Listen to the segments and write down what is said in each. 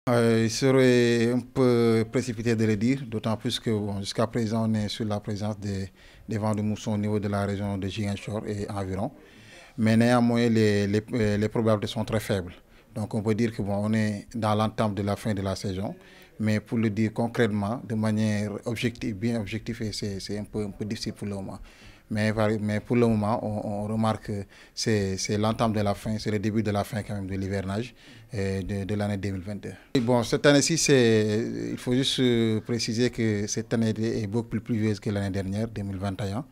Il serait un peu précipité de le dire, d'autant plus que bon, jusqu'à présent, on est sur la présence des vents de mousson au niveau de la région de Ziguinchor et environ. Mais néanmoins, les probabilités sont très faibles. Donc on peut dire que bon, on est dans l'entame de la fin de la saison. Mais pour le dire concrètement, de manière objective, bien objective, c'est un peu difficile pour le moment. Mais pour le moment, on remarque que c'est l'entame de la fin, c'est le début de la fin quand même de l'hivernage de l'année 2022. Et bon, cette année-ci, il faut juste préciser que cette année est beaucoup plus pluvieuse que l'année dernière, 2021.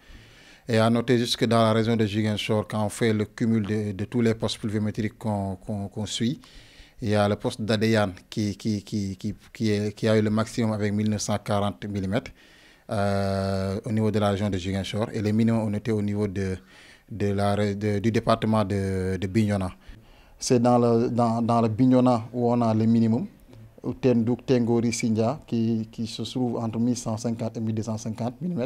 Et à noter juste que dans la région de Ziguinchor, quand on fait le cumul de tous les postes pluviométriques qu'on suit, il y a le poste d'Adéane qui a eu le maximum avec 1940 mm au niveau de la région de Ziguinchor. Et les minimums ont été au niveau du département de Bignona. C'est dans le Bignona où on a le minimum, ou Tendouk, Tengori, Sindia, qui se trouve entre 1150 et 1250 mm.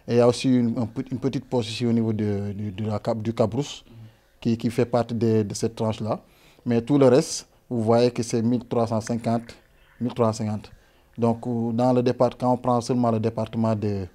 Et il y a aussi une petite poche ici au niveau du Cabrousse qui fait partie de cette tranche-là. Mais tout le reste, vous voyez que c'est 1350, 1350. Donc, dans le quand on prend seulement le département de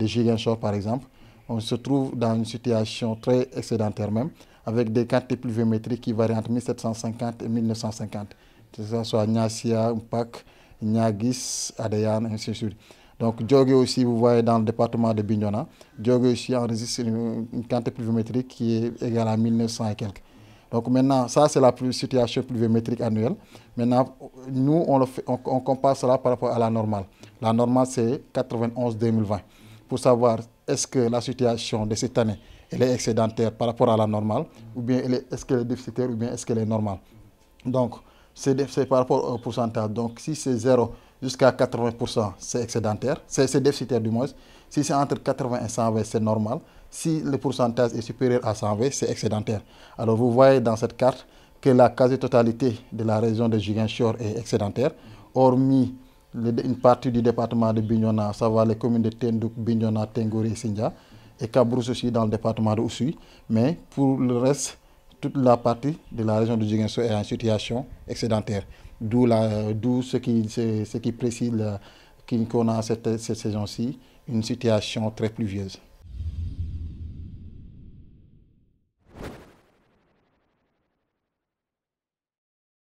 Ziguinchor, par exemple, on se trouve dans une situation très excédentaire même, avec des quantités pluviométriques qui varient entre 1750 et 1950. Que ce soit Niassia, Mpak, Niagis, Adéane, ainsi de suite. Donc, Djogé aussi, vous voyez dans le département de Bignona, Djogé aussi enregistre une quantité pluviométrique qui est égale à 1900 et quelques. Donc maintenant, ça c'est la situation pluviométrique annuelle. Maintenant, nous, on compare cela par rapport à la normale. La normale, c'est 91-2020. Pour savoir est-ce que la situation de cette année, elle est excédentaire par rapport à la normale, ou bien est-ce qu'elle est déficitaire, ou bien est-ce qu'elle est normale. Donc, c'est par rapport au pourcentage. Donc, si c'est 0 jusqu'à 80%, c'est excédentaire, c'est déficitaire du moins. Si c'est entre 80 et 120, c'est normal. Si le pourcentage est supérieur à 120, c'est excédentaire. Alors, vous voyez dans cette carte que la quasi-totalité de la région de Ziguinchor est excédentaire, hormis une partie du département de Bignona, ça va les communes de Tendouk, Bignona, Tengori et Sindia, et Cabrousse aussi dans le département de Oussouye. Mais pour le reste, toute la partie de la région de Ziguinchor est en situation excédentaire. D'où ce qui précise qu'on a cette saison-ci une situation très pluvieuse.